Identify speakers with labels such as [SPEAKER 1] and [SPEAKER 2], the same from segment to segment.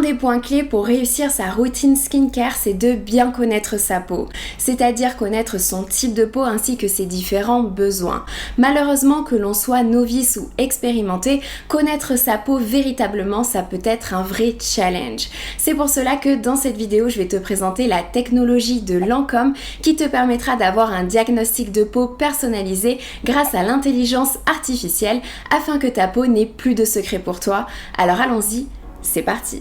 [SPEAKER 1] Un des points clés pour réussir sa routine skincare, c'est de bien connaître sa peau, c'est-à-dire connaître son type de peau ainsi que ses différents besoins. Malheureusement, que l'on soit novice ou expérimenté, connaître sa peau véritablement, ça peut être un vrai challenge. C'est pour cela que dans cette vidéo, je vais te présenter la technologie de Lancôme qui te permettra d'avoir un diagnostic de peau personnalisé grâce à l'intelligence artificielle afin que ta peau n'ait plus de secrets pour toi. Alors allons-y, c'est parti!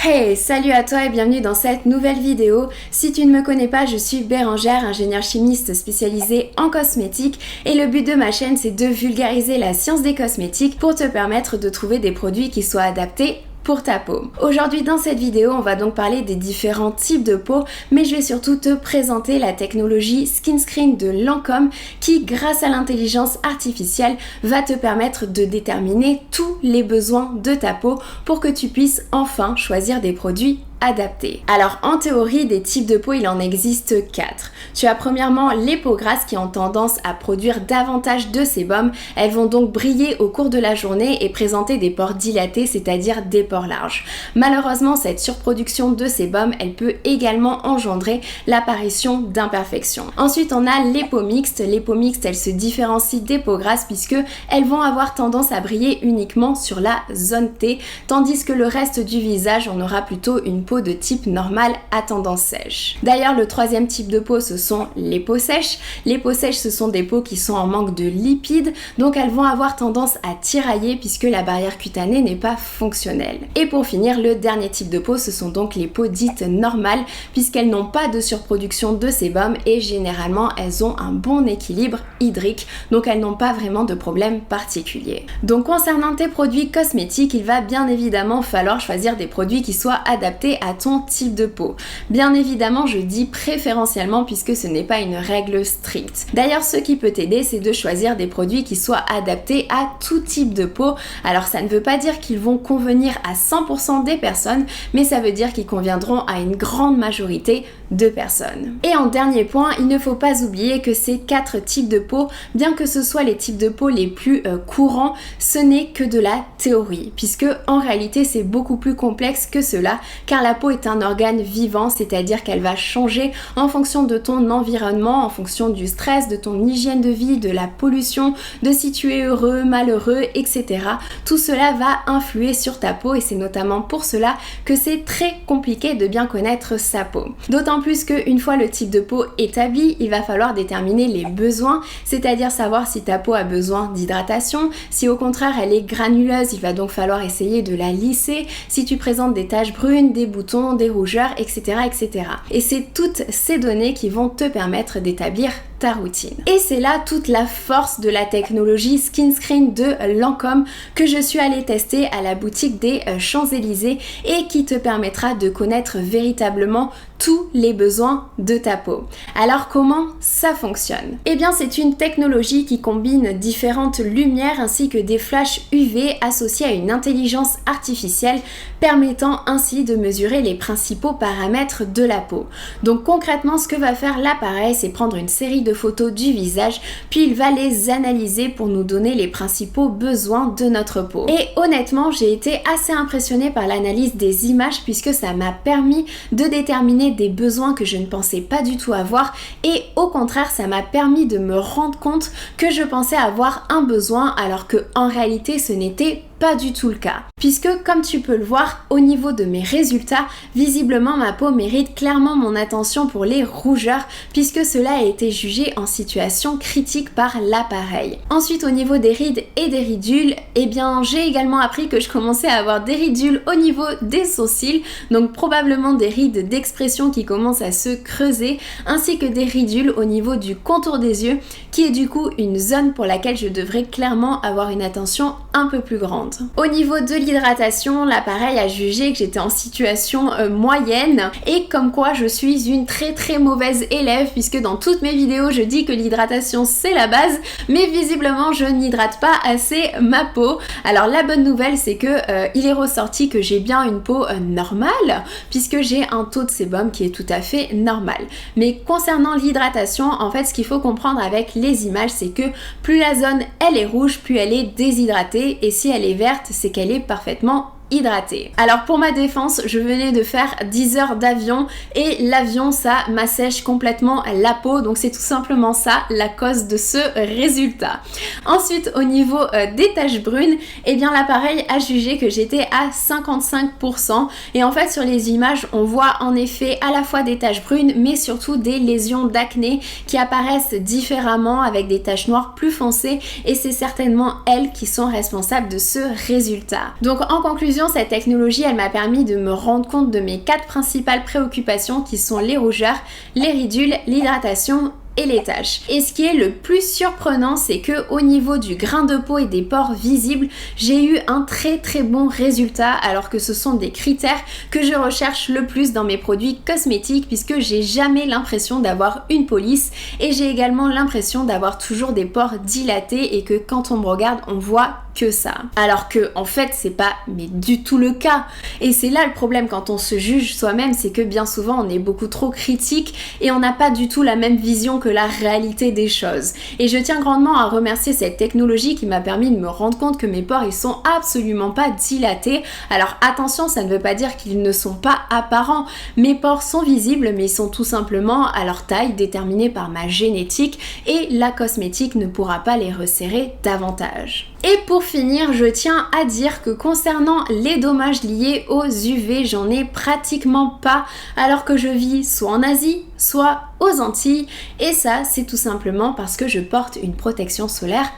[SPEAKER 1] Hey, salut à toi et bienvenue dans cette nouvelle vidéo. Si tu ne me connais pas, je suis Bérangère, ingénieure chimiste spécialisée en cosmétiques et le but de ma chaîne, c'est de vulgariser la science des cosmétiques pour te permettre de trouver des produits qui soient adaptés pour ta peau. Aujourd'hui dans cette vidéo, on va donc parler des différents types de peau, mais je vais surtout te présenter la technologie Skin Screen de Lancôme qui, grâce à l'intelligence artificielle, va te permettre de déterminer tous les besoins de ta peau pour que tu puisses enfin choisir des produits adaptés. Alors en théorie, des types de peau, il en existe 4. Tu as premièrement les peaux grasses qui ont tendance à produire davantage de sébum. Elles vont donc briller au cours de la journée et présenter des pores dilatés, c'est-à-dire des pores larges. Malheureusement, cette surproduction de sébum, elle peut également engendrer l'apparition d'imperfections. Ensuite, on a les peaux mixtes. Les peaux mixtes, elles se différencient des peaux grasses puisque elles vont avoir tendance à briller uniquement sur la zone T, tandis que le reste du visage, on aura plutôt une peau de type normal à tendance sèche. D'ailleurs, le troisième type de peau, ce sont les peaux sèches. Les peaux sèches, ce sont des peaux qui sont en manque de lipides, donc elles vont avoir tendance à tirailler puisque la barrière cutanée n'est pas fonctionnelle. Et pour finir, le dernier type de peau, ce sont donc les peaux dites normales puisqu'elles n'ont pas de surproduction de sébum et généralement elles ont un bon équilibre hydrique, donc elles n'ont pas vraiment de problème particulier. Donc concernant tes produits cosmétiques, il va bien évidemment falloir choisir des produits qui soient adaptés à ton type de peau. Bien évidemment, je dis préférentiellement puisque ce n'est pas une règle stricte. D'ailleurs, ce qui peut t'aider, c'est de choisir des produits qui soient adaptés à tout type de peau. Alors ça ne veut pas dire qu'ils vont convenir à 100% des personnes, mais ça veut dire qu'ils conviendront à une grande majorité de personnes. Et en dernier point, il ne faut pas oublier que ces 4 types de peau, bien que ce soit les types de peau les plus courants, ce n'est que de la théorie, puisque en réalité c'est beaucoup plus complexe que cela, car la peau est un organe vivant, c'est-à-dire qu'elle va changer en fonction de ton environnement, en fonction du stress, de ton hygiène de vie, de la pollution, de si tu es heureux, malheureux, etc. Tout cela va influer sur ta peau et c'est notamment pour cela que c'est très compliqué de bien connaître sa peau. D'autant plus qu'une fois le type de peau établi, il va falloir déterminer les besoins, c'est-à-dire savoir si ta peau a besoin d'hydratation, si au contraire elle est granuleuse, il va donc falloir essayer de la lisser, si tu présentes des taches brunes, des boutons, des rougeurs, etc. etc. Et c'est toutes ces données qui vont te permettre d'établir ta routine. Et c'est là toute la force de la technologie Skin Screen de Lancôme que je suis allée tester à la boutique des Champs-Élysées et qui te permettra de connaître véritablement tous les besoins de ta peau. Alors comment ça fonctionne? Eh bien c'est une technologie qui combine différentes lumières ainsi que des flashs UV associés à une intelligence artificielle permettant ainsi de mesurer les principaux paramètres de la peau. Donc concrètement ce que va faire l'appareil, c'est prendre une série de photos du visage puis il va les analyser pour nous donner les principaux besoins de notre peau. Et honnêtement j'ai été assez impressionnée par l'analyse des images puisque ça m'a permis de déterminer des besoins que je ne pensais pas du tout avoir et au contraire ça m'a permis de me rendre compte que je pensais avoir un besoin alors que en réalité ce n'était pas du tout le cas. Puisque comme tu peux le voir au niveau de mes résultats, visiblement ma peau mérite clairement mon attention pour les rougeurs puisque cela a été jugé en situation critique par l'appareil. Ensuite au niveau des rides et des ridules, eh bien j'ai également appris que je commençais à avoir des ridules au niveau des sourcils, donc probablement des rides d'expression qui commencent à se creuser, ainsi que des ridules au niveau du contour des yeux qui est du coup une zone pour laquelle je devrais clairement avoir une attention un peu plus grande. secondes. Au niveau de l'hydratation, l'appareil a jugé que j'étais en situation moyenne et comme quoi je suis une très mauvaise élève puisque dans toutes mes vidéos je dis que l'hydratation c'est la base, mais visiblement je n'hydrate pas assez ma peau. Alors la bonne nouvelle c'est que il est ressorti que j'ai bien une peau normale puisque j'ai un taux de sébum qui est tout à fait normal. Mais concernant l'hydratation, en fait ce qu'il faut comprendre avec les images c'est que plus la zone elle est rouge, plus elle est déshydratée et si elle est verte c'est qu'elle est parfaitement hydratée. Alors pour ma défense, je venais de faire 10 heures d'avion et l'avion ça m'assèche complètement la peau, donc c'est tout simplement ça la cause de ce résultat. Ensuite au niveau des taches brunes, eh bien l'appareil a jugé que j'étais à 55% et en fait sur les images on voit en effet à la fois des taches brunes mais surtout des lésions d'acné qui apparaissent différemment avec des taches noires plus foncées et c'est certainement elles qui sont responsables de ce résultat. Donc en conclusion, cette technologie, elle m'a permis de me rendre compte de mes 4 principales préoccupations qui sont les rougeurs, les ridules, l'hydratation et les taches. Et ce qui est le plus surprenant, c'est que au niveau du grain de peau et des pores visibles, j'ai eu un très bon résultat alors que ce sont des critères que je recherche le plus dans mes produits cosmétiques puisque j'ai jamais l'impression d'avoir une peau lisse et j'ai également l'impression d'avoir toujours des pores dilatés et que quand on me regarde, on voit que ça. Alors que en fait, c'est pas mais du tout le cas. Et c'est là le problème quand on se juge soi-même, c'est que bien souvent on est beaucoup trop critique et on n'a pas du tout la même vision que la réalité des choses. Et je tiens grandement à remercier cette technologie qui m'a permis de me rendre compte que mes pores ils sont absolument pas dilatés. Alors attention, ça ne veut pas dire qu'ils ne sont pas apparents. Mes pores sont visibles mais ils sont tout simplement à leur taille déterminée par ma génétique et la cosmétique ne pourra pas les resserrer davantage. Et pour finir, je tiens à dire que concernant les dommages liés aux UV, j'en ai pratiquement pas alors que je vis soit en Asie, soit aux Antilles et ça c'est tout simplement parce que je porte une protection solaire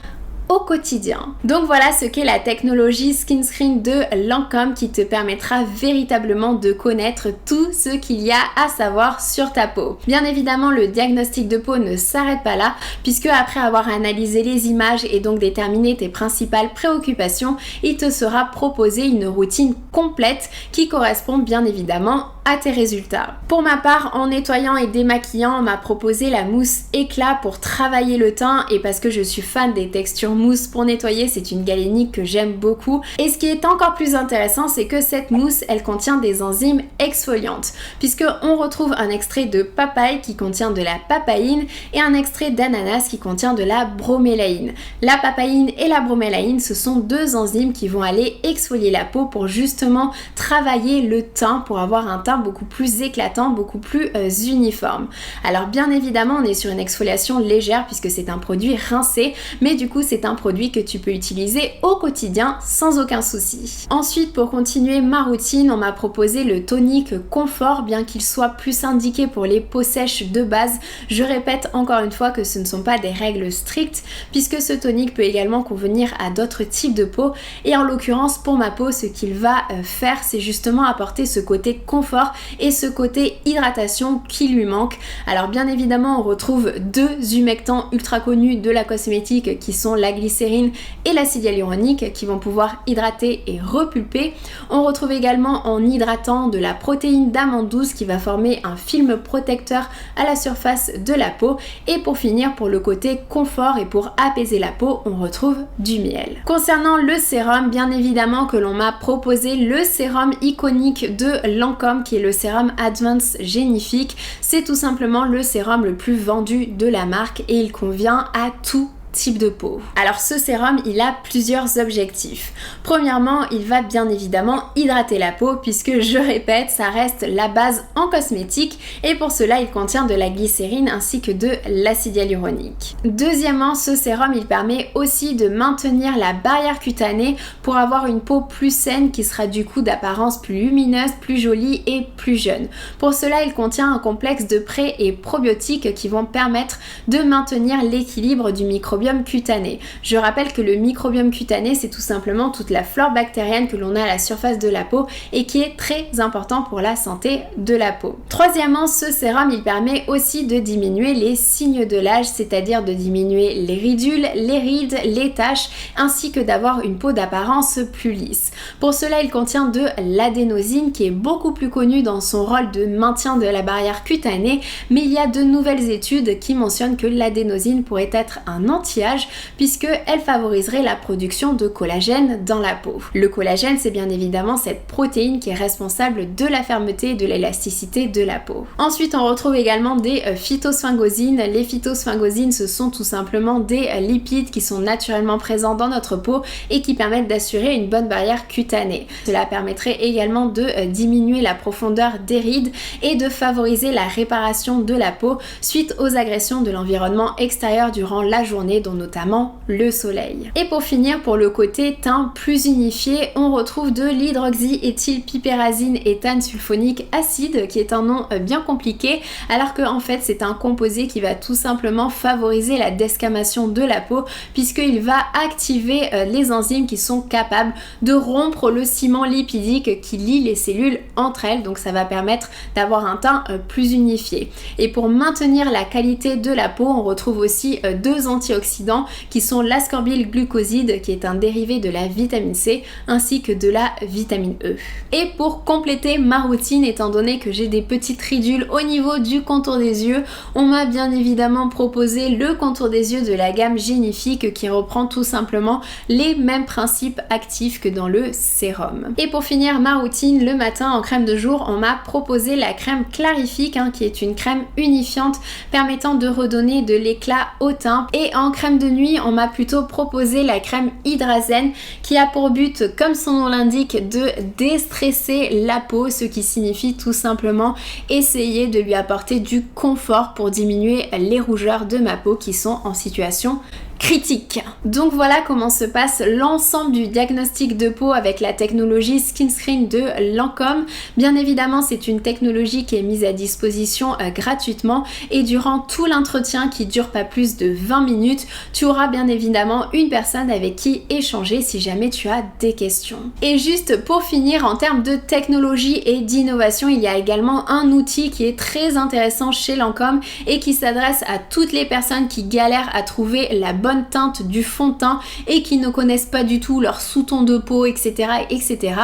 [SPEAKER 1] au quotidien. Donc voilà ce qu'est la technologie Skin Screen de Lancôme qui te permettra véritablement de connaître tout ce qu'il y a à savoir sur ta peau. Bien évidemment, le diagnostic de peau ne s'arrête pas là puisque après avoir analysé les images et donc déterminé tes principales préoccupations, il te sera proposé une routine complète qui correspond bien évidemment à tes résultats. Pour ma part, en nettoyant et démaquillant, on m'a proposé la mousse éclat pour travailler le teint et parce que je suis fan des textures mousse pour nettoyer, c'est une galénique que j'aime beaucoup. Et ce qui est encore plus intéressant, c'est que cette mousse, elle contient des enzymes exfoliantes puisque on retrouve un extrait de papaye qui contient de la papaïne et un extrait d'ananas qui contient de la bromélaïne. La papaïne et la bromélaïne, ce sont deux enzymes qui vont aller exfolier la peau pour justement travailler le teint pour avoir un teint beaucoup plus éclatant, beaucoup plus uniforme. Alors bien évidemment, on est sur une exfoliation légère puisque c'est un produit rincé, mais du coup c'est un produit que tu peux utiliser au quotidien sans aucun souci. Ensuite, pour continuer ma routine, on m'a proposé le tonique confort, bien qu'il soit plus indiqué pour les peaux sèches de base. Je répète encore une fois que ce ne sont pas des règles strictes puisque ce tonique peut également convenir à d'autres types de peau et en l'occurrence pour ma peau, ce qu'il va faire, c'est justement apporter ce côté confort et ce côté hydratation qui lui manque. Alors bien évidemment, on retrouve deux humectants ultra connus de la cosmétique qui sont la glycérine et l'acide hyaluronique qui vont pouvoir hydrater et repulper. On retrouve également en hydratant de la protéine d'amande douce qui va former un film protecteur à la surface de la peau. Et pour finir, pour le côté confort et pour apaiser la peau, on retrouve du miel. Concernant le sérum, bien évidemment que l'on m'a proposé le sérum iconique de Lancôme qui est le sérum Advanced Génifique. C'est tout simplement le sérum le plus vendu de la marque et il convient à tout type de peau. Alors ce sérum, il a plusieurs objectifs. Premièrement, il va bien évidemment hydrater la peau puisque, je répète, ça reste la base en cosmétique et pour cela, il contient de la glycérine ainsi que de l'acide hyaluronique. Deuxièmement, ce sérum, il permet aussi de maintenir la barrière cutanée pour avoir une peau plus saine qui sera du coup d'apparence plus lumineuse, plus jolie et plus jeune. Pour cela, il contient un complexe de pré et probiotiques qui vont permettre de maintenir l'équilibre du microbiote microbiome cutané. Je rappelle que le microbiome cutané, c'est tout simplement toute la flore bactérienne que l'on a à la surface de la peau et qui est très important pour la santé de la peau. Troisièmement, ce sérum, il permet aussi de diminuer les signes de l'âge, c'est-à-dire de diminuer les ridules, les rides, les taches, ainsi que d'avoir une peau d'apparence plus lisse. Pour cela, il contient de l'adénosine qui est beaucoup plus connue dans son rôle de maintien de la barrière cutanée, mais il y a de nouvelles études qui mentionnent que l'adénosine pourrait être un anti-âge puisqu'elle favoriserait la production de collagène dans la peau. Le collagène, c'est bien évidemment cette protéine qui est responsable de la fermeté et de l'élasticité de la peau. Ensuite, on retrouve également des phytosphingosines. Les phytosphingosines, ce sont tout simplement des lipides qui sont naturellement présents dans notre peau et qui permettent d'assurer une bonne barrière cutanée. Cela permettrait également de diminuer la profondeur des rides et de favoriser la réparation de la peau suite aux agressions de l'environnement extérieur durant la journée, dont notamment le soleil. Et pour finir, pour le côté teint plus unifié, on retrouve de l'hydroxyéthylpypérazine éthane sulfonique acide, qui est un nom bien compliqué, alors que en fait c'est un composé qui va tout simplement favoriser la desquamation de la peau, puisqu'il va activer les enzymes qui sont capables de rompre le ciment lipidique qui lie les cellules entre elles, donc ça va permettre d'avoir un teint plus unifié. Et pour maintenir la qualité de la peau, on retrouve aussi deux antioxydants qui sont l'ascorbylglucoside, qui est un dérivé de la vitamine C, ainsi que de la vitamine E. Et pour compléter ma routine, étant donné que j'ai des petites ridules au niveau du contour des yeux, on m'a bien évidemment proposé le contour des yeux de la gamme Génifique qui reprend tout simplement les mêmes principes actifs que dans le sérum. Et pour finir ma routine, le matin en crème de jour, on m'a proposé la crème Clarifique, qui est une crème unifiante permettant de redonner de l'éclat au teint. Et en crème de nuit, on m'a plutôt proposé la crème Hydrazen qui a pour but, comme son nom l'indique, de déstresser la peau, ce qui signifie tout simplement essayer de lui apporter du confort pour diminuer les rougeurs de ma peau qui sont en situation critique. Donc voilà comment se passe l'ensemble du diagnostic de peau avec la technologie SkinScreen de Lancôme. Bien évidemment, c'est une technologie qui est mise à disposition gratuitement et durant tout l'entretien qui dure pas plus de 20 minutes, tu auras bien évidemment une personne avec qui échanger si jamais tu as des questions. Et juste pour finir, en termes de technologie et d'innovation, il y a également un outil qui est très intéressant chez Lancôme et qui s'adresse à toutes les personnes qui galèrent à trouver la bonne teinte du fond de teint et qui ne connaissent pas du tout leur sous-ton de peau, etc. etc.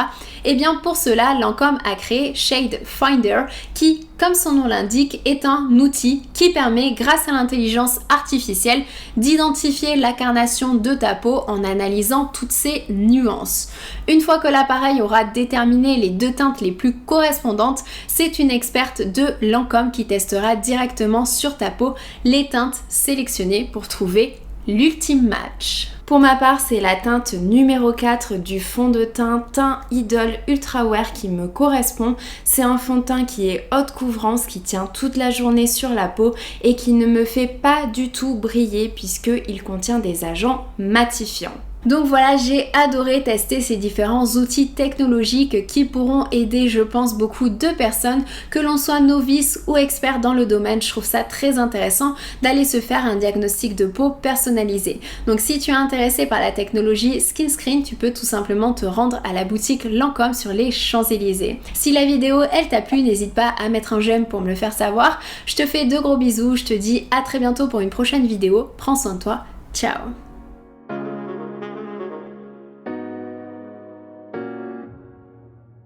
[SPEAKER 1] Et bien pour cela, Lancôme a créé Shade Finder qui, comme son nom l'indique, est un outil qui permet, grâce à l'intelligence artificielle, d'identifier l'incarnation de ta peau en analysant toutes ses nuances. Une fois que l'appareil aura déterminé les deux teintes les plus correspondantes, c'est une experte de Lancôme qui testera directement sur ta peau les teintes sélectionnées pour trouver l'ultime match. Pour ma part, c'est la teinte numéro 4 du fond de teint Idol Ultra Wear qui me correspond. C'est un fond de teint qui est haute couvrance, qui tient toute la journée sur la peau et qui ne me fait pas du tout briller puisqu'il contient des agents matifiants. Donc voilà, j'ai adoré tester ces différents outils technologiques qui pourront aider, je pense, beaucoup de personnes, que l'on soit novice ou expert dans le domaine. Je trouve ça très intéressant d'aller se faire un diagnostic de peau personnalisé. Donc si tu es intéressé par la technologie SkinScreen, tu peux tout simplement te rendre à la boutique Lancôme sur les Champs-Élysées. Si la vidéo, elle t'a plu, n'hésite pas à mettre un j'aime pour me le faire savoir. Je te fais de gros bisous, je te dis à très bientôt pour une prochaine vidéo. Prends soin de toi, ciao!